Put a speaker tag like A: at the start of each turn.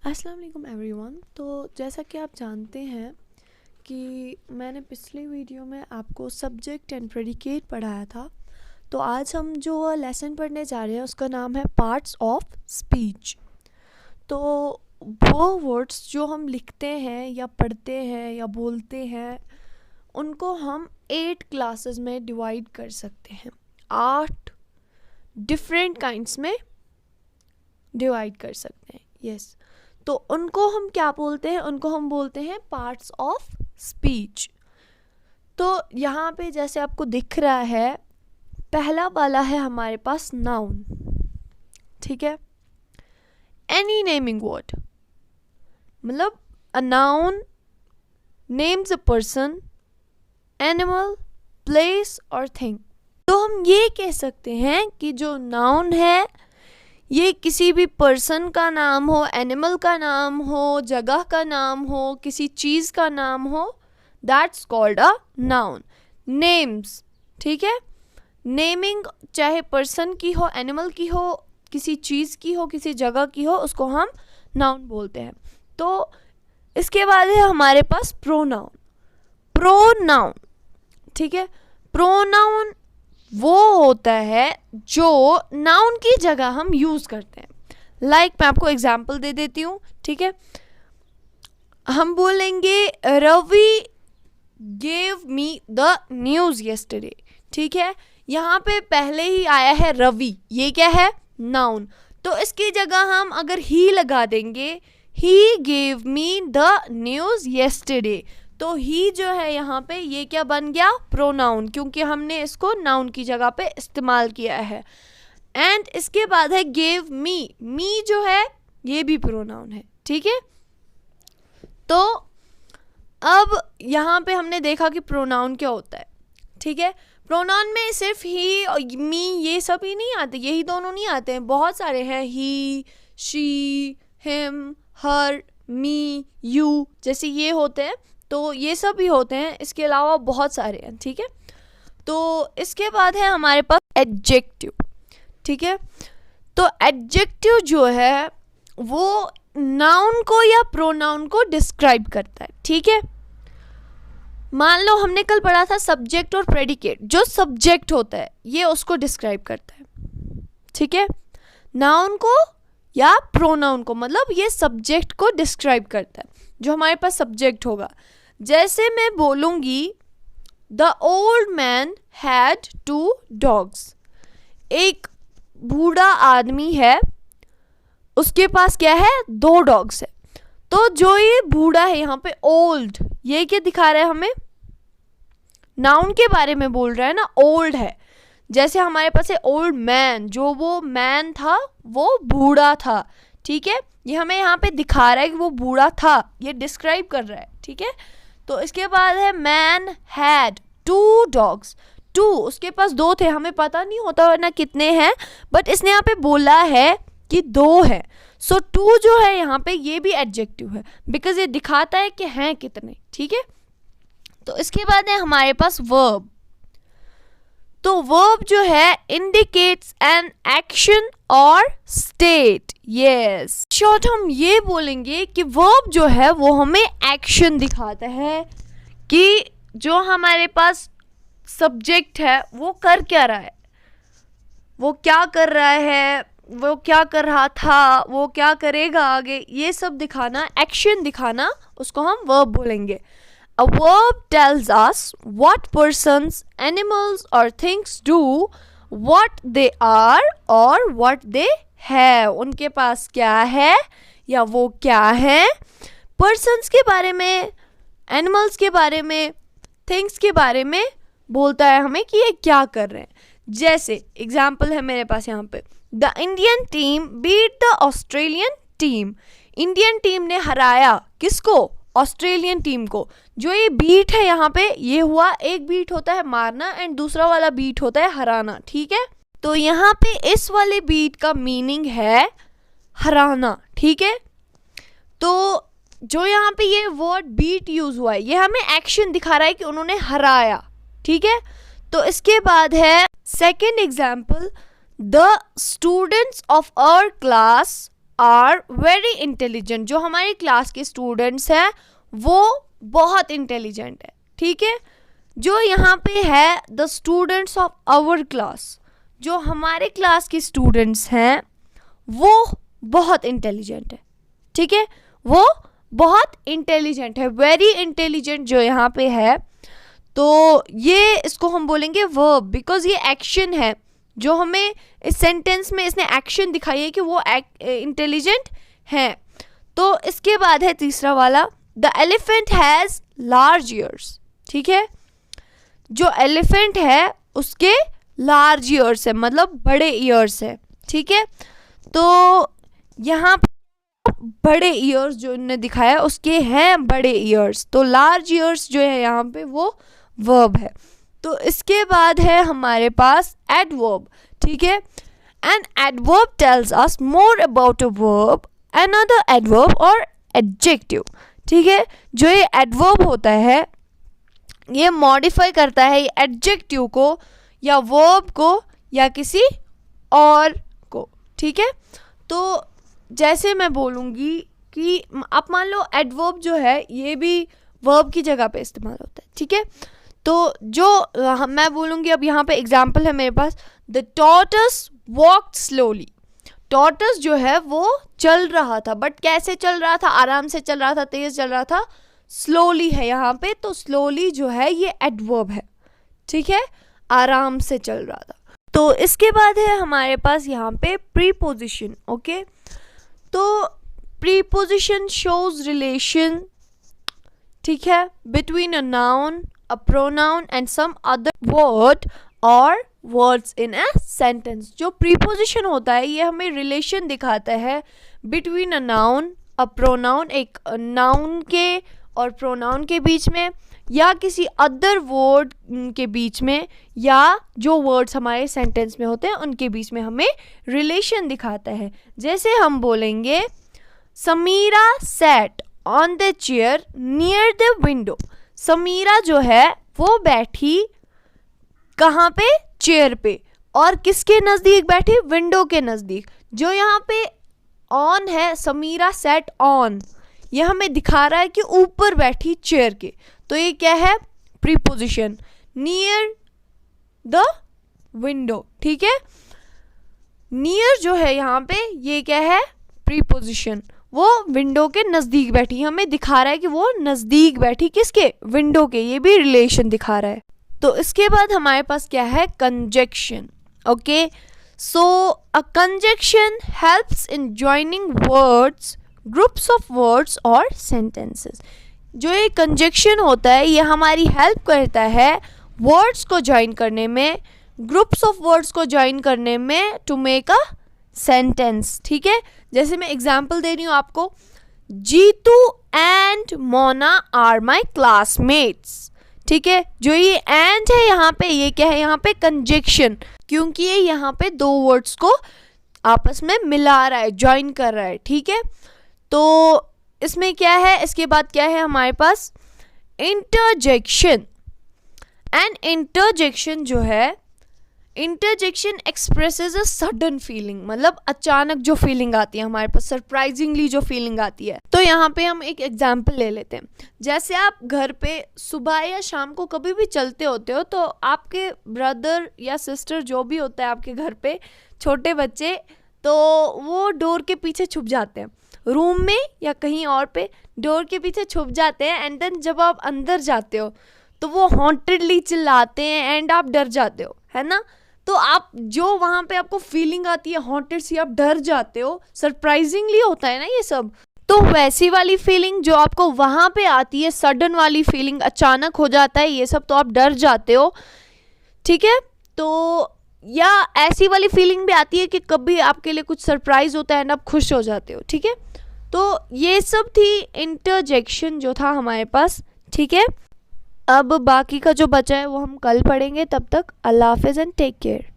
A: अस्सलाम वालेकुम एवरीवन। तो जैसा कि आप जानते हैं कि मैंने पिछली वीडियो में आपको सब्जेक्ट एंड प्रेडिकेट पढ़ाया था। तो आज हम जो लेसन पढ़ने जा रहे हैं उसका नाम है पार्ट्स ऑफ स्पीच। तो वो वर्ड्स जो हम लिखते हैं या पढ़ते हैं या बोलते हैं उनको हम 8 क्लासेस में डिवाइड कर सकते हैं। 8 डिफरेंट काइंड्स में डिवाइड कर सकते हैं। यस तो उनको हम क्या बोलते हैं? उनको हम बोलते हैं पार्ट्स ऑफ स्पीच। तो यहाँ पे जैसे आपको दिख रहा है, पहला वाला है हमारे पास नाउन। ठीक है, एनी नेमिंग वर्ड, मतलब a noun names a person, animal, place और थिंग। तो हम ये कह सकते हैं कि जो नाउन है ये किसी भी पर्सन का नाम हो, एनिमल का नाम हो, जगह का नाम हो, किसी चीज़ का नाम हो, that's called a noun. Names, ठीक है, नेमिंग चाहे पर्सन की हो, एनिमल की हो, किसी चीज़ की हो, किसी जगह की हो, उसको हम नाउन बोलते हैं। तो इसके बाद है हमारे पास प्रोनाउन। प्रोनाउन, ठीक है, प्रोनाउन वो होता है जो नाउन की जगह हम यूज़ करते हैं। लाइक मैं आपको एग्जांपल दे देती हूँ। ठीक है, हम बोलेंगे Ravi gave me the news yesterday. ठीक है, यहाँ पे पहले ही आया है रवि, ये क्या है? नाउन। तो इसकी जगह हम अगर ही लगा देंगे, he gave me the news yesterday, तो ही जो है यहाँ पे ये क्या बन गया? प्रोनाउन, क्योंकि हमने इसको नाउन की जगह पे इस्तेमाल किया है। एंड इसके बाद है गेव मी, मी जो है ये भी प्रोनाउन है। ठीक है, तो अब यहाँ पे हमने देखा कि प्रोनाउन क्या होता है। ठीक है, प्रोनाउन में सिर्फ ही और मी ये सब ही नहीं आते, यही दोनों नहीं आते हैं, बहुत सारे हैं। He, she, him, her, me, you, जैसे ये होते हैं, तो ये सब भी होते हैं। इसके अलावा बहुत सारे हैं। ठीक है, तो इसके बाद है हमारे पास एडजेक्टिव। ठीक है, तो एडजेक्टिव जो है वो नाउन को या प्रोनाउन को डिस्क्राइब करता है। ठीक है, मान लो हमने कल पढ़ा था सब्जेक्ट और प्रेडिकेट। जो सब्जेक्ट होता है ये उसको डिस्क्राइब करता है। ठीक है, नाउन को या प्रोनाउन को, मतलब ये सब्जेक्ट को डिस्क्राइब करता है। जो हमारे पास सब्जेक्ट होगा, जैसे मैं बोलूँगी the old man had 2 dogs. एक बूढ़ा आदमी है, उसके पास क्या है? 2 डॉग्स है। तो जो ये बूढ़ा है यहाँ पे ओल्ड, ये क्या दिखा रहा है हमें? नाउन के बारे में बोल रहा है ना, ओल्ड है। जैसे हमारे पास है ओल्ड मैन, जो वो मैन था वो बूढ़ा था। ठीक है, ये हमें यहाँ पे दिखा रहा है कि वो बूढ़ा था, ये डिस्क्राइब कर रहा है। ठीक है, तो इसके बाद है मैन हैड 2 डॉग्स। 2, उसके पास 2 थे, हमें पता नहीं होता वरना कितने हैं, बट इसने यहाँ पे बोला है कि 2 है। सो 2 जो है यहाँ पे ये भी एडजेक्टिव है, बिकॉज ये दिखाता है कि हैं कितने। ठीक है, तो इसके बाद है हमारे पास वर्ब। तो वर्ब जो है इंडिकेट्स एन एक्शन और स्टेट। यस, शॉर्ट हम ये बोलेंगे कि वर्ब जो है वो हमें एक्शन दिखाता है कि जो हमारे पास सब्जेक्ट है वो कर क्या रहा है, वो क्या कर रहा है, वो क्या कर रहा था, वो क्या करेगा आगे, ये सब दिखाना, एक्शन दिखाना, उसको हम वर्ब बोलेंगे। A verb tells us what persons, animals or things do, what they are or what they have. उनके पास क्या है या वो क्या है। persons के बारे में, animals के बारे में, things के बारे में बोलता है हमें कि ये क्या कर रहे हैं। जैसे एग्जाम्पल है मेरे पास यहाँ पे, The Indian team beat the Australian team. Indian team ने हराया किसको? ऑस्ट्रेलियन टीम को। जो ये बीट है यहाँ पे, ये हुआ, एक बीट होता है मारना एंड दूसरा वाला बीट होता है हराना। ठीक है, तो यहाँ पे इस वाले बीट का मीनिंग है हराना। ठीक है, तो जो यहाँ पे ये वर्ड बीट यूज हुआ है ये हमें एक्शन दिखा रहा है कि उन्होंने हराया। ठीक है, तो इसके बाद है second example, the students of our class are very intelligent, जो हमारी क्लास के स्टूडेंट्स हैं वो बहुत इंटेलिजेंट है, ठीक है। जो यहाँ पे है the students of our class, जो हमारे क्लास के स्टूडेंट्स हैं वो बहुत इंटेलिजेंट है, ठीक है, वो बहुत इंटेलिजेंट है, वेरी इंटेलिजेंट जो यहाँ पे है। तो ये इसको हम बोलेंगे वर्ब, बिकॉज ये एक्शन है जो हमें इस सेंटेंस में इसने एक्शन दिखाई है कि वो इंटेलिजेंट है। तो इसके बाद है तीसरा वाला, the elephant has large years, ठीक है। जो एलिफेंट है उसके लार्ज ईयर्स है, मतलब बड़े ईयर्स है, ठीक है। तो यहाँ बड़े ईयर्स जो इन्होंने दिखाया उसके हैं बड़े ईयर्स, तो लार्ज ईयर्स जो है यहाँ पे वो वर्ब है। तो इसके बाद है हमारे पास एडवर्ब, ठीक है। An adverb tells us more about a verb, another adverb और एडजेक्टिव, ठीक है। जो ये एडवर्ब होता है ये मॉडिफाई करता है एडजेक्टिव को या वर्ब को या किसी और को, ठीक है। तो जैसे मैं बोलूँगी कि आप मान लो एडवर्ब जो है ये भी वर्ब की जगह पे इस्तेमाल होता है, ठीक है। तो जो मैं बोलूँगी, अब यहाँ पे एग्जाम्पल है मेरे पास, द टॉर्टस वॉक्ड स्लोली, टॉर्टस जो है वो चल रहा था, बट कैसे चल रहा था, आराम से चल रहा था, तेज चल रहा था, स्लोली है यहाँ पे, तो स्लोली जो है ये एडवर्ब है, ठीक है, आराम से चल रहा था। तो इसके बाद है हमारे पास यहाँ पे प्रीपोजिशन, ओके। तो प्रीपोजिशन शोज रिलेशन, ठीक है, between a noun, a pronoun and some other word और वर्ड्स इन अ सेंटेंस। जो प्रीपोजिशन होता है ये हमें रिलेशन दिखाता है between a noun, a pronoun, एक नाउन के और प्रोनाउन के बीच में, या किसी अदर वर्ड के बीच में, या जो वर्ड्स हमारे सेंटेंस में होते हैं उनके बीच में हमें रिलेशन दिखाता है। जैसे हम बोलेंगे Samira sat on the chair near the window, Samira जो है वो बैठी कहाँ पे, चेयर पे, और किसके नज़दीक बैठी, विंडो के नज़दीक। जो यहाँ पे ऑन है, समीरा सैट ऑन, ये हमें दिखा रहा है कि ऊपर बैठी चेयर के, तो ये क्या है, प्रीपोजिशन, नियर द विंडो, ठीक है। नियर जो है यहाँ पे ये क्या है, प्रीपोजिशन, वो विंडो के नज़दीक बैठी, हमें दिखा रहा है कि वो नज़दीक बैठी, किसके, विंडो के, ये भी रिलेशन दिखा रहा है। तो इसके बाद हमारे पास क्या है, conjunction, okay. So a conjunction helps in joining words, groups of words और सेंटेंसेस। जो ये कंजक्शन होता है ये हमारी हेल्प करता है वर्ड्स को ज्वाइन करने में, ग्रुप्स ऑफ वर्ड्स को ज्वाइन करने में, टू मेक अ सेंटेंस, ठीक है। जैसे मैं एग्जांपल दे रही हूँ आपको, Jeetu and Mona are my classmates, ठीक है। जो ये एंड है यहाँ पे, ये क्या है, यहाँ पे कंजक्शन, क्योंकि ये यहाँ पे दो वर्ड्स को आपस में मिला रहा है, ज्वाइन कर रहा है, ठीक है। तो इसमें क्या है, इसके बाद क्या है हमारे पास, इंटरजेक्शन। एंड इंटरजेक्शन जो है, interjection expresses a sudden feeling, मतलब अचानक जो फीलिंग आती है हमारे पास, सरप्राइजिंगली जो फीलिंग आती है। तो यहाँ पे हम एक एग्जांपल ले लेते हैं। जैसे आप घर पे सुबह या शाम को कभी भी चलते होते हो, तो आपके ब्रदर या सिस्टर जो भी होता है आपके घर पे, छोटे बच्चे, तो वो डोर के पीछे छुप जाते हैं, रूम में या कहीं और पे डोर के पीछे छुप जाते हैं। एंड देन जब आप अंदर जाते हो तो वो हॉन्टेडली चिल्लाते हैं एंड आप डर जाते हो, है ना। तो आप जो वहाँ पे आपको फीलिंग आती है हॉन्टेड सी, आप डर जाते हो, सरप्राइजिंगली होता है ना ये सब। तो वैसी वाली फीलिंग जो आपको वहाँ पे आती है, सडन वाली फीलिंग, अचानक हो जाता है ये सब, तो आप डर जाते हो, ठीक है। तो या ऐसी वाली फीलिंग भी आती है कि कभी आपके लिए कुछ सरप्राइज होता है एंड आप खुश हो जाते हो, ठीक है। तो ये सब थी इंटरजेक्शन जो था हमारे पास, ठीक है। अब बाकी का जो बचा है वो हम कल पढ़ेंगे। तब तक अल्लाह हाफिज़ एंड टेक केयर।